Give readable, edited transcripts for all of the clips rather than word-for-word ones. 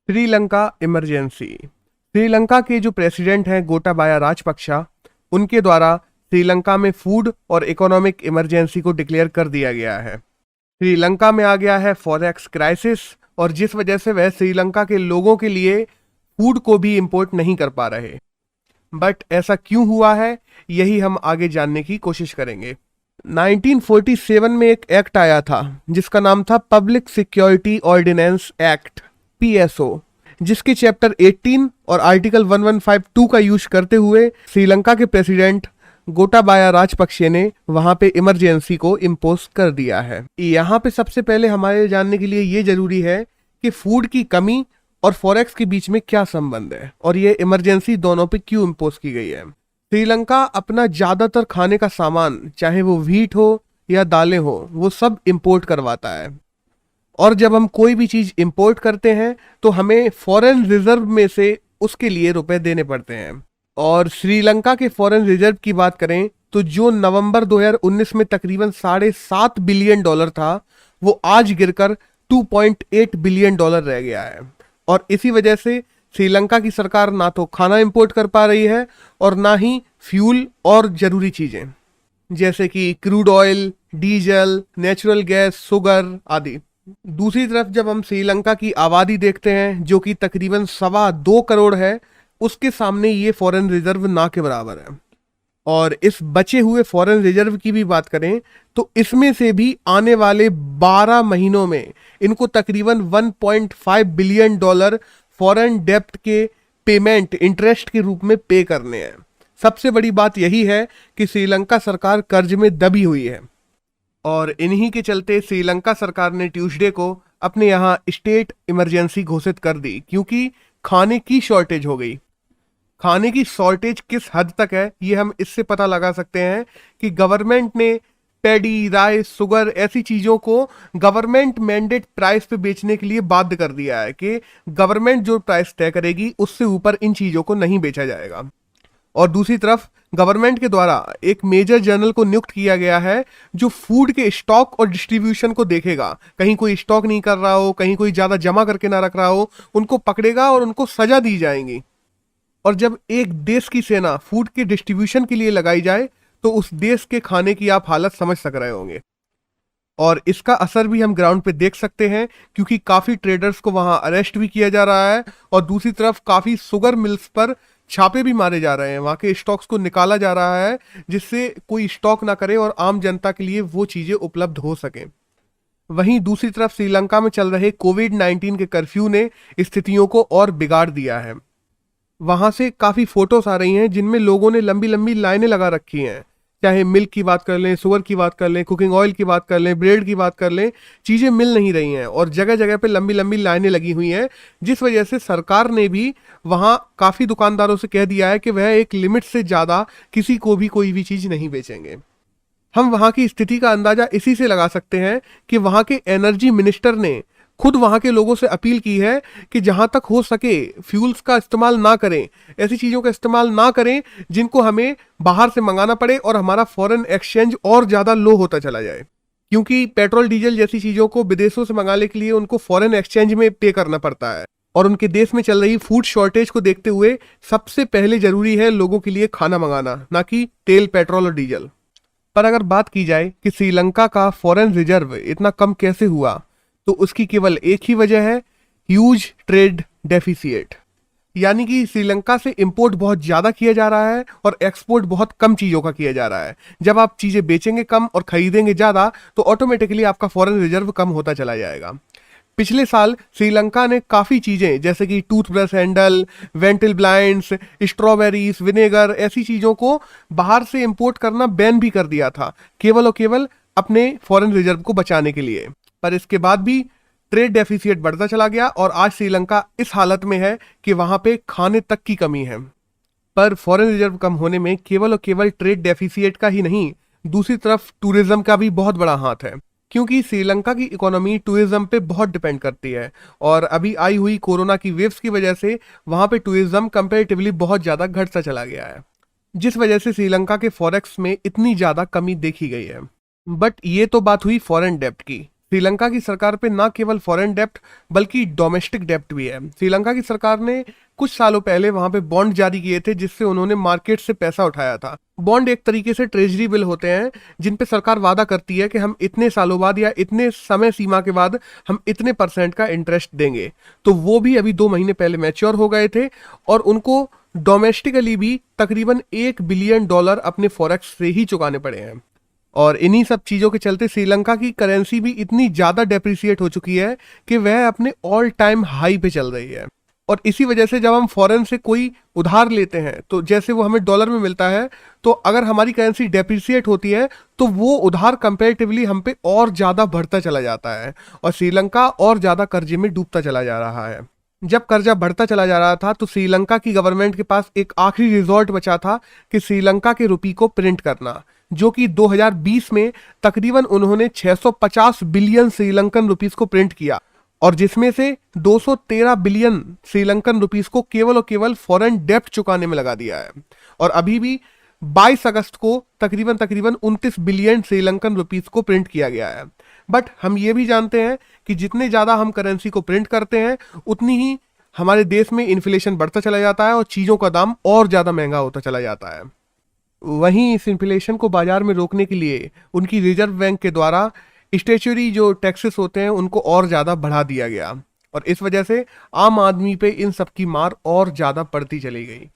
Sri Lanka emergency. Sri Lanka के जो president हैं गोटाबाया राजपक्षा, उनके द्वारा श्रीलंका में फूड और इकोनॉमिक इमरजेंसी को डिक्लेयर कर दिया गया है। श्रीलंका में आ गया है फॉरेक्स क्राइसिस, और जिस वजह से वह श्रीलंका के लोगों के लिए फूड को भी इंपोर्ट नहीं कर पा रहे। बट ऐसा क्यों हुआ है, यही हम आगे जानने की कोशिश करेंगे। 1947 में एक एक्ट आया था जिसका नाम था public security ordinance act, PSO, जिसके चैप्टर 18 और आर्टिकल 1152 का यूज करते हुए श्रीलंका के प्रेसिडेंट गोटाबाया राजपक्षे ने वहां पे इमरजेंसी को इम्पोज कर दिया है। यहाँ पे सबसे पहले हमारे जानने के लिए ये जरूरी है कि फूड की कमी और फॉरेक्स के बीच में क्या संबंध है और ये इमरजेंसी दोनों पे क्यों इम्पोज की गई है। श्रीलंका अपना ज्यादातर खाने का सामान, चाहे वो व्हीट हो या दालें हो, वो सब इंपोर्ट करवाता है। और जब हम कोई भी चीज इंपोर्ट करते हैं तो हमें फॉरेन रिजर्व में से उसके लिए रुपए देने पड़ते हैं। और श्रीलंका के फॉरेन रिजर्व की बात करें तो जो नवंबर 2019 में तकरीबन $7.5 बिलियन था, वो आज गिरकर $2.8 बिलियन रह गया है। और इसी वजह से श्रीलंका की सरकार ना तो खाना इंपोर्ट कर पा रही है और ना ही फ्यूल और जरूरी चीजें जैसे कि crude oil, diesel, natural gas, sugar आदि। दूसरी तरफ जब हम श्रीलंका की आबादी देखते हैं जो कि तकरीबन 2.25 करोड़ है, उसके सामने ये फॉरेन रिजर्व ना के बराबर है। और इस बचे हुए फॉरेन रिजर्व की भी बात करें तो इसमें से भी आने वाले 12 महीनों में इनको तकरीबन $1.5 बिलियन फॉरेन डेब्ट के पेमेंट इंटरेस्ट के रूप में पे करने हैं। सबसे बड़ी बात यही है कि श्रीलंका सरकार कर्ज में दबी हुई है और इन्हीं के चलते श्रीलंका सरकार ने ट्यूसडे को अपने यहाँ स्टेट इमरजेंसी घोषित कर दी, क्योंकि खाने की शॉर्टेज हो गई। खाने की शॉर्टेज किस हद तक है ये हम इससे पता लगा सकते हैं कि गवर्नमेंट ने पैडी, राइस, शुगर ऐसी चीजों को गवर्नमेंट मैंडेट प्राइस पे बेचने के लिए बाध्य कर दिया है कि गवर्नमेंट जो प्राइस तय करेगी उससे ऊपर इन चीजों को नहीं बेचा जाएगा। और दूसरी तरफ गवर्नमेंट के द्वारा एक मेजर जर्नल को नियुक्त किया गया है जो फूड के स्टॉक और डिस्ट्रीब्यूशन को देखेगा। कहीं कोई स्टॉक नहीं कर रहा हो, कहीं कोई ज्यादा जमा करके ना रख रहा हो, उनको पकड़ेगा और उनको सजा दी जाएगी। और जब एक देश की सेना फूड के डिस्ट्रीब्यूशन के लिए लगाई जाए तो उस देश के खाने की आप हालत समझ सक रहे होंगे। और इसका असर भी हम ग्राउंड पे देख सकते हैं, क्योंकि काफी ट्रेडर्स को वहां अरेस्ट भी किया जा रहा है और दूसरी तरफ काफी शुगर मिल्स पर छापे भी मारे जा रहे हैं। वहां के स्टॉक्स को निकाला जा रहा है जिससे कोई स्टॉक ना करे और आम जनता के लिए वो चीजें उपलब्ध हो सके। वहीं दूसरी तरफ श्रीलंका में चल रहे कोविड-19 के कर्फ्यू ने स्थितियों को और बिगाड़ दिया है। वहां से काफी फोटोज आ रही हैं जिनमें लोगों ने लंबी लंबी लाइनें लगा रखी हैं। चाहे मिल्क की बात कर लें, शुगर की बात कर लें, कुकिंग ऑयल की बात कर लें, ब्रेड की बात कर लें, चीजें मिल नहीं रही हैं और जगह जगह पे लंबी लंबी लाइनें लगी हुई हैं, जिस वजह से सरकार ने भी वहां काफी दुकानदारों से कह दिया है कि वह एक लिमिट से ज्यादा किसी को भी कोई भी चीज नहीं बेचेंगे। हम वहां की स्थिति का अंदाजा इसी से लगा सकते हैं कि वहां के एनर्जी मिनिस्टर ने खुद वहां के लोगों से अपील की है कि जहां तक हो सके फ्यूल्स का इस्तेमाल ना करें, ऐसी चीजों का इस्तेमाल ना करें जिनको हमें बाहर से मंगाना पड़े और हमारा फॉरेन एक्सचेंज और ज्यादा लो होता चला जाए। क्योंकि पेट्रोल, डीजल जैसी चीजों को विदेशों से मंगाने के लिए उनको फॉरेन एक्सचेंज में पे करना पड़ता है। और उनके देश में चल रही फूड शॉर्टेज को देखते हुए सबसे पहले जरूरी है लोगों के लिए खाना मंगाना, ना कि तेल, पेट्रोल और डीजल। पर अगर बात की जाए कि श्रीलंका का फॉरेन रिजर्व इतना कम कैसे हुआ, तो उसकी केवल एक ही वजह है, ह्यूज ट्रेड डेफिसिट। यानी कि श्रीलंका से इंपोर्ट बहुत ज्यादा किया जा रहा है और एक्सपोर्ट बहुत कम चीजों का किया जा रहा है। जब आप चीजें बेचेंगे कम और खरीदेंगे ज्यादा तो ऑटोमेटिकली आपका फॉरेन रिजर्व कम होता चला जाएगा। पिछले साल श्रीलंका ने काफी चीजें जैसे कि toothbrush handle, venetian blinds, strawberries, vinegar, ऐसी चीजों को बाहर से इंपोर्ट करना बैन भी कर दिया था, केवल और केवल अपने फॉरेन रिजर्व को बचाने के लिए। पर इसके बाद भी ट्रेड डेफिसिट बढ़ता चला गया और आज श्रीलंका इस हालत में है कि वहां पे खाने तक की कमी है। पर फॉरेन रिजर्व कम होने में केवल और केवल ट्रेड डेफिसिट का ही नहीं, दूसरी तरफ टूरिज्म का भी बहुत बड़ा हाथ है, क्योंकि श्रीलंका की इकोनॉमी टूरिज्म पे बहुत डिपेंड करती है। और अभी आई हुई कोरोना की वेव्स की वजह से वहां पे टूरिज्म कंपैरेटिवली बहुत ज्यादा घटता चला गया है, जिस वजह से श्रीलंका के फॉरेक्स में इतनी ज्यादा कमी देखी गई है। बट ये तो बात हुई फॉरेन डेब्ट की। श्रीलंका की सरकार पे ना केवल फॉरेन डेप्ट बल्कि डोमेस्टिक डेप्ट भी है। श्रीलंका की सरकार ने कुछ सालों पहले वहां पे बॉन्ड जारी किए थे जिससे उन्होंने मार्केट से पैसा उठाया था। बॉन्ड एक तरीके से ट्रेजरी बिल होते हैं जिन पे सरकार वादा करती है कि हम इतने सालों बाद या इतने समय सीमा के बाद हम इतने % का इंटरेस्ट देंगे। तो वो भी अभी 2 महीने पहले मैच्योर हो गए थे और उनको डोमेस्टिकली भी तकरीबन $1 बिलियन अपने फॉरेक्स से ही चुकाने पड़े हैं। और इन्हीं सब चीजों के चलते श्रीलंका की करेंसी भी इतनी ज्यादा डेप्रिसिएट हो चुकी है कि वह अपने ऑल टाइम हाई पे चल रही है। और इसी वजह से जब हम फॉरेन से कोई उधार लेते हैं तो जैसे वो हमें डॉलर में मिलता है, तो अगर हमारी करेंसी डेप्रिसिएट होती है तो वो उधार कंपेरेटिवली हम पे और ज्यादा बढ़ता चला जाता है और श्रीलंका और ज्यादा कर्जे में डूबता चला जा रहा है। जब कर्जा बढ़ता चला जा रहा था तो श्रीलंका की गवर्नमेंट के पास एक आखिरी रिजॉर्ट बचा था कि श्रीलंका के रुपये को प्रिंट करना, जो कि 2020 में तकरीबन उन्होंने 650 बिलियन श्रीलंकन रुपीस को प्रिंट किया और जिसमें से 213 बिलियन श्रीलंकन रुपीस को केवल और केवल फॉरेन डेप्ट चुकाने में लगा दिया है। और अभी भी 22 अगस्त को तकरीबन 29 बिलियन श्रीलंकन रुपीस को प्रिंट किया गया है। बट हम ये भी जानते हैं कि जितने ज्यादा हम करेंसी को प्रिंट करते हैं उतनी ही हमारे देश में इन्फ्लेशन बढ़ता चला जाता है और चीजों का दाम और ज्यादा महंगा होता चला जाता है। वहीं इस इन्फ्लेशन को बाजार में रोकने के लिए उनकी रिजर्व बैंक के द्वारा स्टेचुरी जो टैक्सेस होते हैं उनको और ज्यादा बढ़ा दिया गया और इस वजह से आम आदमी पे इन सब की मार और ज्यादा पड़ती चली गई।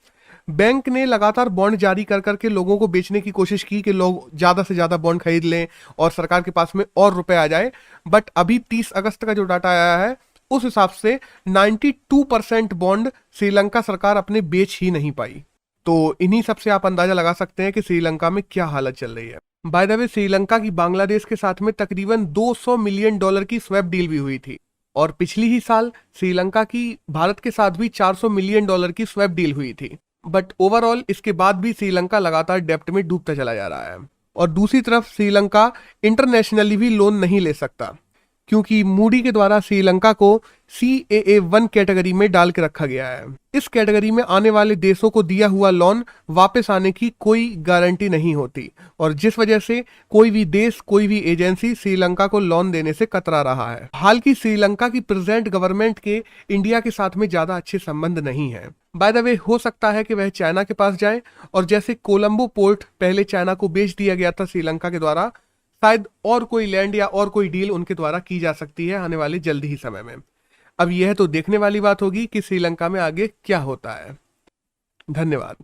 बैंक ने लगातार बॉन्ड जारी कर करके लोगों को बेचने की कोशिश की कि लोग ज्यादा से ज्यादा बॉन्ड खरीद लें और सरकार के पास में और रुपए आ जाए। बट अभी 30 अगस्त का जो डाटा आया है उस हिसाब से 92% बॉन्ड श्रीलंका सरकार अपने बेच ही नहीं पाई। तो इन्हीं सब से आप अंदाजा लगा सकते हैं कि श्रीलंका में क्या हालत चल रही है। बाय द वे, श्रीलंका की बांग्लादेश के साथ में तकरीबन $200 मिलियन की स्वैप डील भी हुई थी और पिछली ही साल श्रीलंका की भारत के साथ भी $400 मिलियन की स्वैप डील हुई थी। बट ओवरऑल इसके बाद भी श्रीलंका लगातार डेप्ट में डूबता चला जा रहा है और दूसरी तरफ श्रीलंका इंटरनेशनली भी लोन नहीं ले सकता क्योंकि मूडी के द्वारा श्रीलंका को CAA1 कैटेगरी में डाल के रखा गया है। इस कैटेगरी में आने वाले देशों को दिया हुआ लोन वापस आने की कोई गारंटी नहीं होती और जिस वजह से कोई भी देश, कोई भी एजेंसी श्रीलंका को लोन देने से कतरा रहा है। हाल की श्रीलंका की प्रेजेंट गवर्नमेंट के इंडिया के साथ में ज्यादा अच्छे संबंध नहीं है। बाय द वे, हो सकता है कि वह चाइना के पास जाए और जैसे कोलंबो पोर्ट पहले चाइना को बेच दिया गया था श्रीलंका के द्वारा, शायद और कोई लैंड या और कोई डील उनके द्वारा की जा सकती है आने वाले जल्द ही समय में। अब यह तो देखने वाली बात होगी कि श्रीलंका में आगे क्या होता है। धन्यवाद।